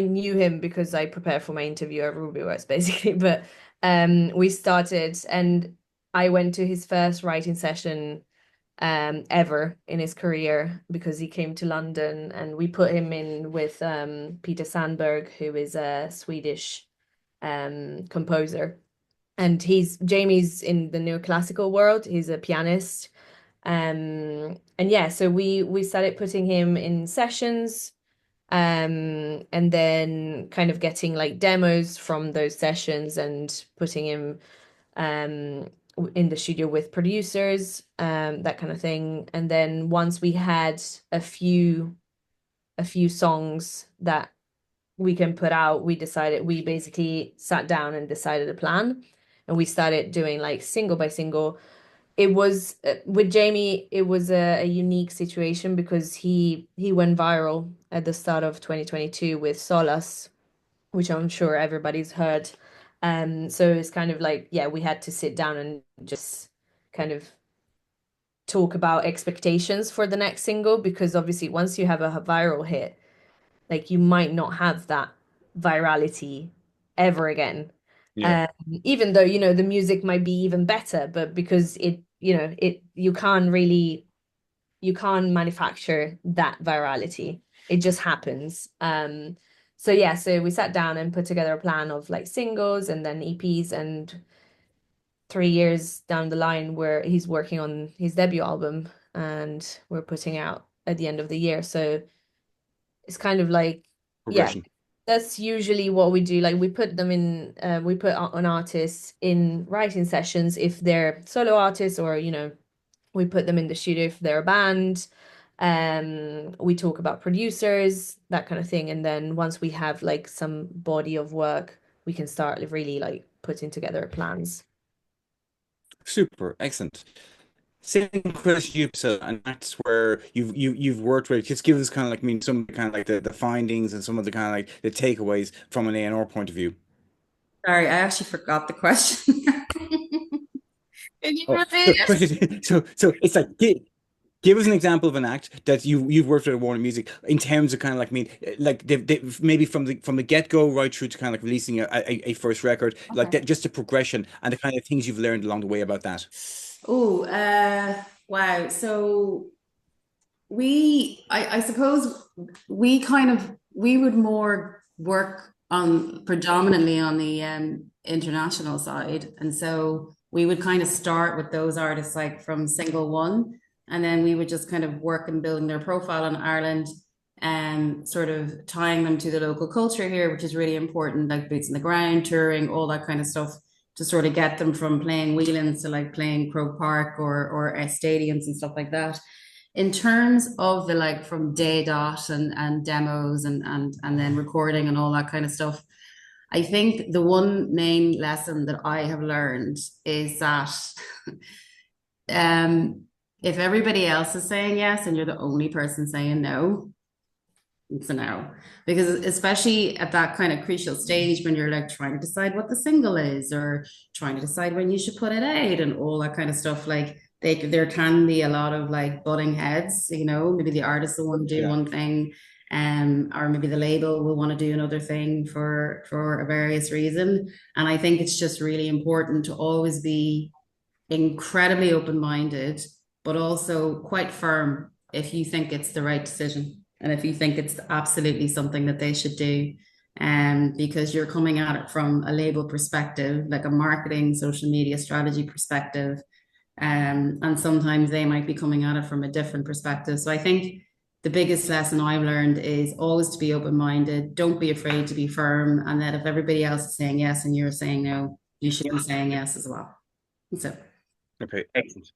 knew him because I prepared for my interview at Ruby Works basically. But we started and I went to his first writing session ever in his career because he came to London and we put him in with Peter Sandberg, who is a Swedish composer. And Jamie's in the neoclassical world. He's a pianist. And yeah, so we started putting him in sessions. And then kind of getting like demos from those sessions and putting him in the studio with producers, that kind of thing. And then once we had a few songs that we can put out, we basically sat down and decided a plan, and we started doing like single by single. It was with Jamie, it was a unique situation because he went viral at the start of 2022 with Solace, which I'm sure everybody's heard. So it's kind of like, yeah, we had to sit down and just kind of talk about expectations for the next single, because obviously once you have a viral hit, like you might not have that virality ever again. Yeah. Um, Even though, the music might be even better, but because you can't manufacture that virality. It just happens. So yeah, so we sat down and put together a plan of like singles and then EPs, and 3 years down the line where he's working on his debut album and we're putting out at the end of the year. So it's kind of like, yeah, Progression. that's usually what we do. Like we put on artists in writing sessions if they're solo artists, or, we put them in the studio if they're a band. We talk about producers, that kind of thing. And then once we have like some body of work, we can start really like putting together plans. Super. Excellent. Same question to you, so, and that's where you've worked with. Just give us kind of like, I mean, some kind of like the findings and some of the kind of like the takeaways from an A&R point of view. Sorry, I actually forgot the question. Can you Oh, repeat it? so it's like give us an example of an act that you've worked with at Warner Music in terms of kind of like, I mean, like maybe from the get-go right through to kind of like releasing a first record, like Okay. that, just the progression and the kind of things you've learned along the way about that. Oh, wow. So I suppose we would more work on predominantly on the international side. And so we would kind of start with those artists like from single one, and then we would just kind of work and building their profile in Ireland and sort of tying them to the local culture here, which is really important, like boots on the ground, touring, all that kind of stuff to sort of get them from playing Whelan's to like playing Croke Park or stadiums and stuff like that. In terms of the like from day dot and demos and then recording and all that kind of stuff, I think the one main lesson that I have learned is that um, if everybody else is saying yes and you're the only person saying no, it's a no. Because especially at that kind of crucial stage when you're like trying to decide what the single is or trying to decide when you should put it out and all that kind of stuff, like there can be a lot of like butting heads, maybe the artist will want to do Yeah. one thing, or maybe the label will want to do another thing for a various reason. And I think it's just really important to always be incredibly open-minded, but also quite firm if you think it's the right decision and if you think it's absolutely something that they should do. Because you're coming at it from a label perspective, like a marketing, social media strategy perspective. And sometimes they might be coming at it from a different perspective. So I think the biggest lesson I've learned is always to be open-minded. Don't be afraid to be firm. And that if everybody else is saying yes and you're saying no, you should be saying yes as well. So Okay, excellent.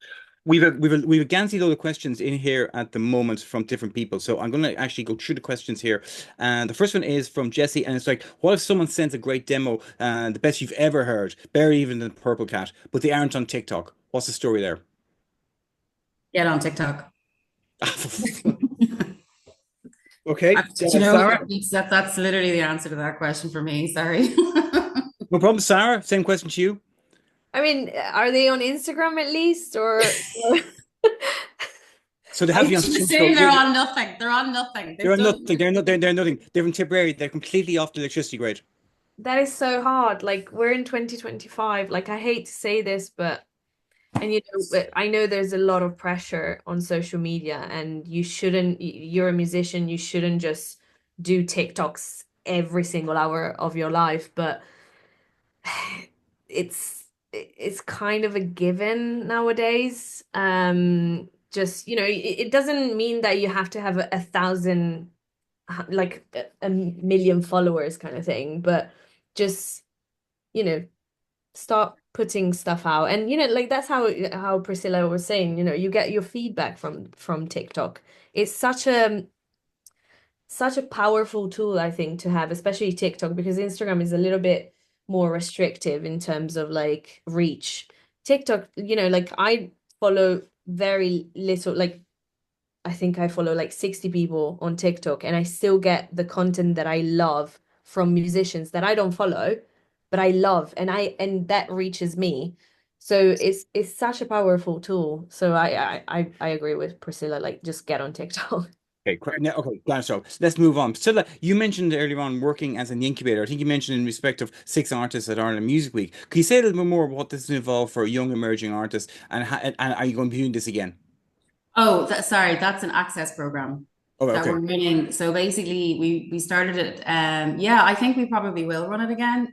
We've a gancy load of questions in here at the moment from different people. So I'm going to actually go through the questions here. And the first one is from Jesse, and it's like, what if someone sends a great demo, the best you've ever heard, better even than Purple Cat, but they aren't on TikTok? What's the story there? get on TikTok. Okay, Sarah. That's literally the answer to that question for me. Sorry. No problem, Sarah. Same question to you. I mean, are they on Instagram at least, or So they I have to be on should some sort assume of, they're on nothing. They're on nothing. they're They've on done. nothing. They're not. They're nothing. They're in Tipperary. They're completely off the electricity grid. that is so hard. Like we're in 2025. Like I hate to say this, but but I know there's a lot of pressure on social media, and you're a musician, you shouldn't just do TikToks every single hour of your life, but it's kind of a given nowadays. Just, it doesn't mean that you have to have a thousand like a million followers kind of thing, but just, you know, start putting stuff out. And like that's how Priscilla was saying, you get your feedback from TikTok. It's such a powerful tool, I think, to have, especially TikTok, because Instagram is a little bit more restrictive in terms of like reach. TikTok, like I follow very little, like I think I follow like 60 people on TikTok, and I still get the content that I love from musicians that I don't follow, but I love, and that reaches me. So it's such a powerful tool. So I agree with Priscilla, like just get on TikTok. Okay, now, okay, glad so. Let's move on. Priscilla, you mentioned earlier on working as an incubator. I think you mentioned in respect of 6 artists at Ireland Music Week. Can you say a little bit more about what this involved for young emerging artists, and are you going to be doing this again? Oh, sorry, that's an access program Oh, that okay. we're running. So basically, we started it. Yeah, I think we probably will run it again.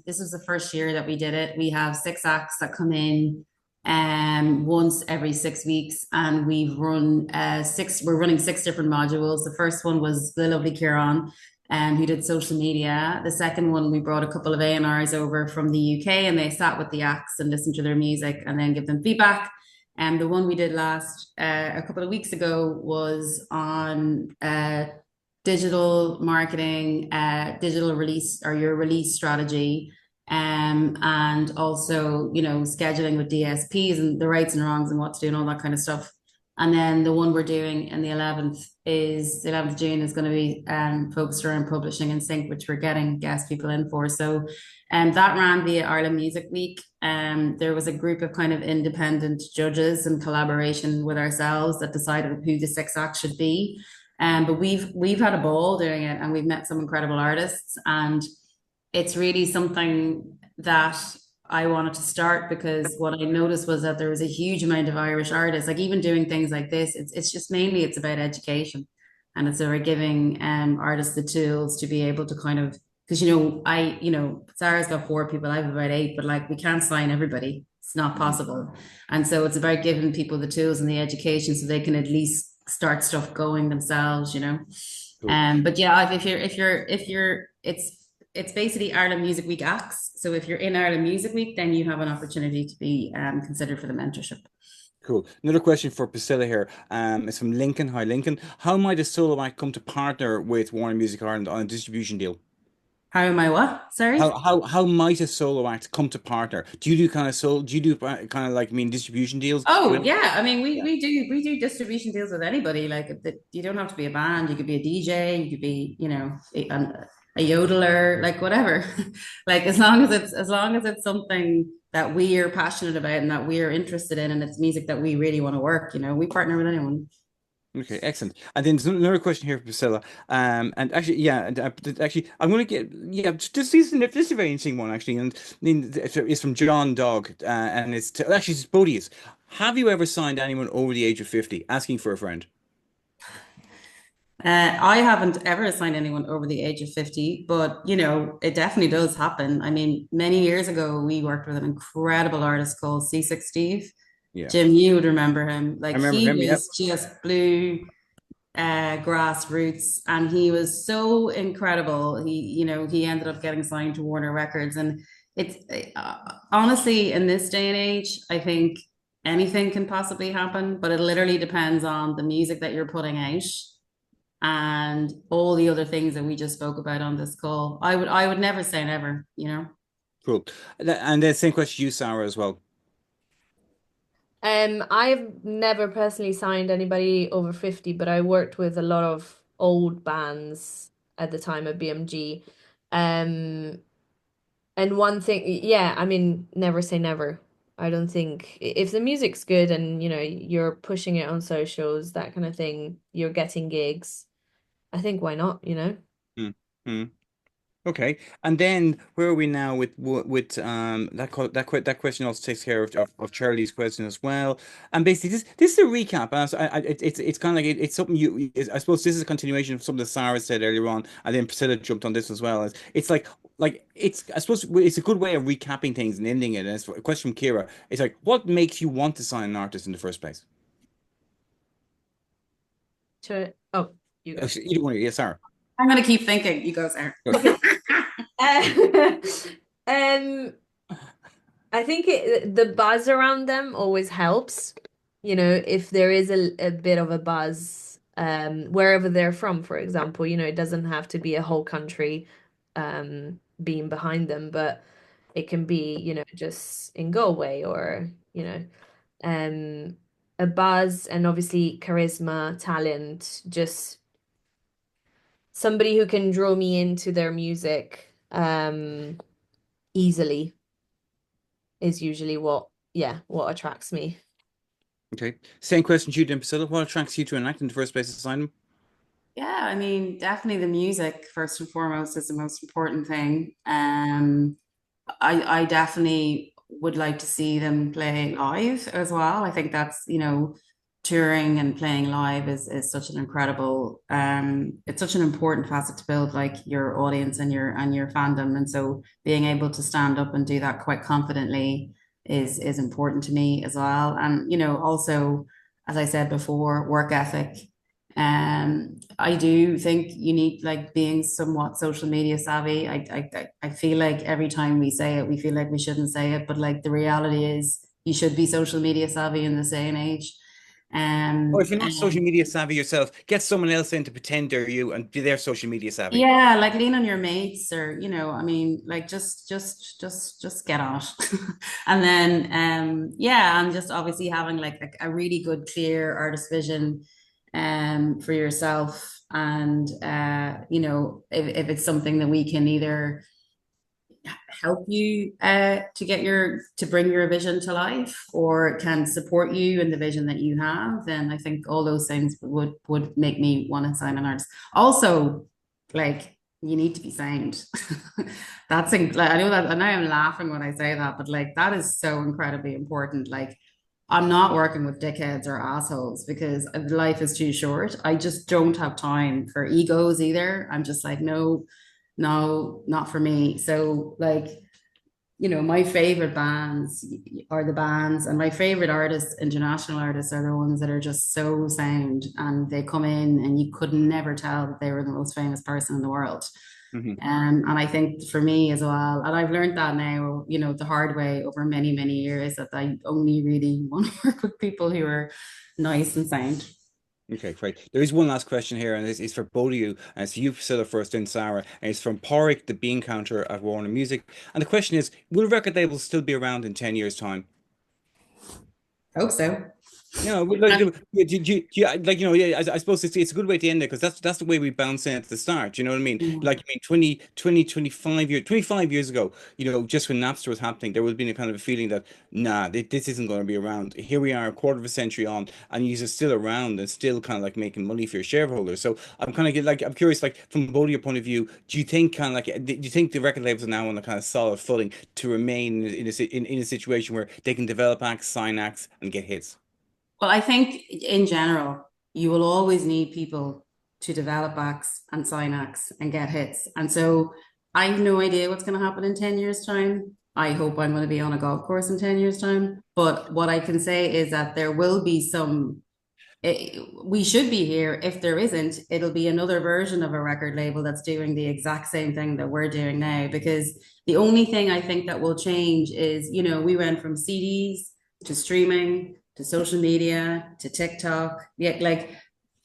This is the first year that we did it. We have 6 acts that come in once every 6 weeks, and we've run six. We're running 6 different modules. The first one was the lovely Kieran, who did social media. The second one, we brought a couple of A&Rs over from the UK, and they sat with the acts and listened to their music, and then give them feedback. And the one we did last a couple of weeks ago was on digital marketing, digital release or your release strategy, and also scheduling with DSPs and the rights and wrongs and what to do and all that kind of stuff. And then the one we're doing in the 11th of June is going to be focused around publishing and sync, which we're getting guest people in for. So that ran via Ireland Music Week. There was a group of kind of independent judges in collaboration with ourselves that decided who the 6 acts should be. But we've had a ball doing it, and we've met some incredible artists, and it's really something that I wanted to start because what I noticed was that there was a huge amount of Irish artists, like even doing things like this. It's just mainly it's about education, and it's about giving artists the tools to be able to kind of because Sarah's got 4 people, I have about 8, but like we can't sign everybody. It's not possible. And so it's about giving people the tools and the education so they can at least start stuff going themselves. Cool. But yeah, if you're it's basically Ireland Music Week acts. So if you're in Ireland Music Week, then you have an opportunity to be considered for the mentorship. Cool. Another question for Priscilla here. It's from Lincoln. Hi, Lincoln. How might a solo act come to partner with Warner Music Ireland on a distribution deal? How am I what? Sorry? How might a solo act come to partner? Do you do kind of solo? Do you do kind of like distribution deals? Oh yeah, I mean Yeah. we do distribution deals with anybody. Like you don't have to be a band. You could be a DJ. You could be a yodeler, like whatever. Like as long as it's something that we are passionate about and that we are interested in, and it's music that we really want to work. We partner with anyone. Okay, excellent. And then there's another question here for Priscilla. And actually, yeah, and actually, I'm going to get yeah. This is a very interesting one actually, and then it's from John Dog, and actually it's both of you. Have you ever signed anyone over the age of 50 asking for a friend? I haven't ever assigned anyone over the age of 50, but it definitely does happen. I mean, many years ago, we worked with an incredible artist called C6 Steve. Yeah, Jim, you would remember him. I Like remember he him. Yep. was just blue grassroots, and he was so incredible. He ended up getting signed to Warner Records, and it's honestly in this day and age, I think anything can possibly happen, but it literally depends on the music that you're putting out and all the other things that we just spoke about on this call. I would never say never. Cool. And then same question to you, Sarah, as well. I've never personally signed anybody over 50, but I worked with a lot of old bands at the time of BMG. Um, and one thing, yeah, I mean, never say never. I don't think if the music's good and you're pushing it on socials, that kind of thing, you're getting gigs. I think why not? Hmm. Hmm. Okay, and then where are we now with that question also takes care of Charlie's question as well. And basically, this is a recap. It's kind of like it's something I suppose this is a continuation of something that Sarah said earlier on, and then Priscilla jumped on this as well. It's like it's I suppose it's a good way of recapping things and ending it. And it's a question from Kira. It's like, what makes you want to sign an artist in the first place? Sure. Oh, you go. Actually, either one of you, yeah, Sarah. I'm gonna keep thinking. You go, Sarah. Okay. Uh, um, I think the buzz around them always helps. If there is a bit of a buzz, wherever they're from, for example, it doesn't have to be a whole country being behind them, but it can be, just in Galway or, um, a buzz and obviously charisma, talent, just somebody who can draw me into their music easily is usually what attracts me. Okay. Same question to you, then, Priscilla. What attracts you to an act in the first place, Simon? Yeah, I mean, definitely the music first and foremost is the most important thing. I definitely would like to see them play live as well. I think that's, touring and playing live is such an incredible it's such an important facet to build like your audience and your fandom. And so being able to stand up and do that quite confidently is important to me as well. And also, as I said before, work ethic. I do think you need like being somewhat social media savvy. I feel like every time we say it, we feel like we shouldn't say it, but like the reality is you should be social media savvy in this day and age. Or if you're not And social media savvy yourself, get someone else in to pretend they're you and be their social media savvy. yeah, like lean on your mates or, I mean, like just get on it. And then yeah, and just obviously having like a really good, clear artist vision for yourself. And if it's something that we can either help you to bring your vision to life or can support you in the vision that you have, then I think all those things would make me want to sign an artist. Also, like you need to be signed. Like, I know that, and I am laughing when I say that, but like that is so incredibly important. Like I'm not working with dickheads or assholes because life is too short. I just don't have time for egos either. I'm just like, no, no, not for me. So like, my favorite bands are the bands, and my favorite artists, international artists, are the ones that are just so sound and they come in and you could never tell that they were the most famous person in the world. Hmm. And I think for me as well, and I've learned that now, the hard way over many, many years, that I only really want to work with people who are nice and sound. Okay, great. There is one last question here, and this is for both of you. And it's you, Priscilla, first, then Sarah. And it's from Porrick, the bean counter at Warner Music. And the question is, will record labels still be around in 10 years' time? Hope so. No, like, like, yeah, I suppose it's a good way to end it because that's the way we bounce in at the start. You know what I mean? Like, I mean, 25 years ago, just when Napster was happening, there would have been a kind of a feeling that, nah, this isn't going to be around. Here we are, a quarter of a century on, and you're still around and still kind of like making money for your shareholders. So I'm kind of like, I'm curious, like, from both of your point of view, do you think kind of like, do you think the record labels are now on a kind of solid footing to remain in a situation where they can develop acts, sign acts, and get hits? Well, I think in general, you will always need people to develop acts and sign acts and get hits. And so I have no idea what's going to happen in 10 years' time. I hope I'm going to be on a golf course in 10 years' time. But what I can say is that there will be we should be here. If there isn't, it'll be another version of a record label that's doing the exact same thing that we're doing now. Because the only thing I think that will change is, we went from CDs to streaming to social media to TikTok. Yeah, like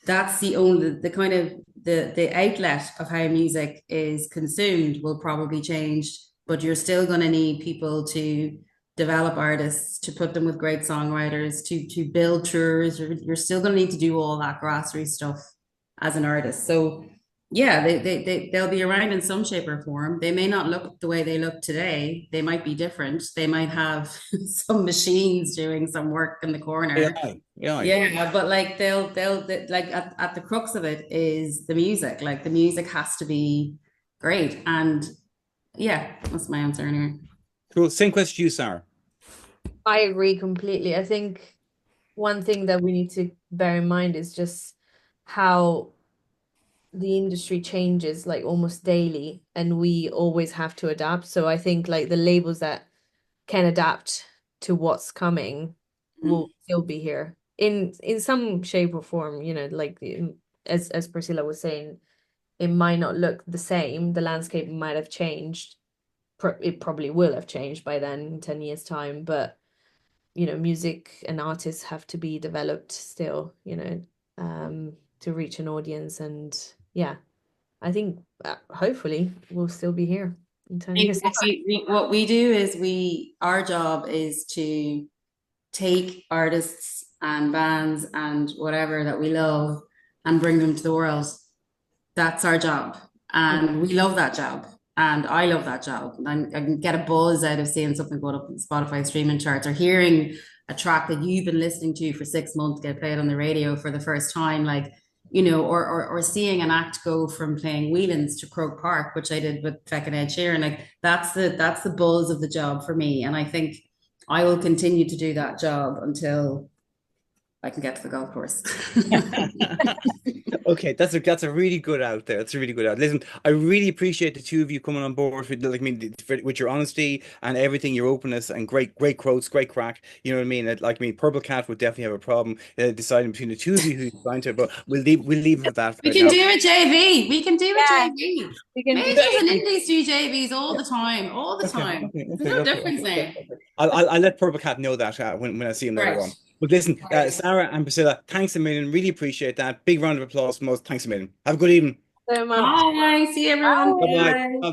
that's the kind of the outlet of how music is consumed will probably change, but you're still going to need people to develop artists, to put them with great songwriters, to build tours. You're still going to need to do all that grassroots stuff as an artist. So yeah, they'll be around in some shape or form. They may not look the way they look today. They might be different. They might have some machines doing some work in the corner. AI, AI. Yeah, but like they like at the crux of it is the music. Like the music has to be great. And yeah, that's my answer anyway. Cool. Same question to you, Sarah. I agree completely. I think one thing that we need to bear in mind is just how the industry changes like almost daily and we always have to adapt. So I think like the labels that can adapt to what's coming will still be here in some shape or form, like as Priscilla was saying, it might not look the same. The landscape might have changed. It probably will have changed by then in 10 years' time, but music and artists have to be developed still, to reach an audience. And yeah, I think hopefully we'll still be here in 10 years. What we do is our job is to take artists and bands and whatever that we love and bring them to the world. That's our job. And we love that job. And I love that job. And I can get a buzz out of seeing something go up in Spotify streaming charts, or hearing a track that you've been listening to for 6 months get played on the radio for the first time, like, or seeing an act go from playing Whelan's to Croke Park, which I did with Feckin' Ed Sheeran. Like, that's the buzz of the job for me. And I think I will continue to do that job until I can get to the golf course. Okay, that's a really good out there. That's a really good out. Listen, I really appreciate the two of you coming on board with, like, I mean, with your honesty and everything, your openness, and great quotes, great crack. You know what I mean? Like me, Purple Cat would definitely have a problem deciding between the two of you who's trying to. But we'll leave it at that for We can now. do a JV. We can do a JV. We can do Majors and indies do JVs all the time, Okay, There's no difference there. I'll let Purple Cat know that when I see him later on. But listen, Sarah and Priscilla, thanks a million. Really appreciate that. Big round of applause from us. Thanks a million. Have a good evening. so much. Bye. See you, everyone. Bye-bye. Bye-bye.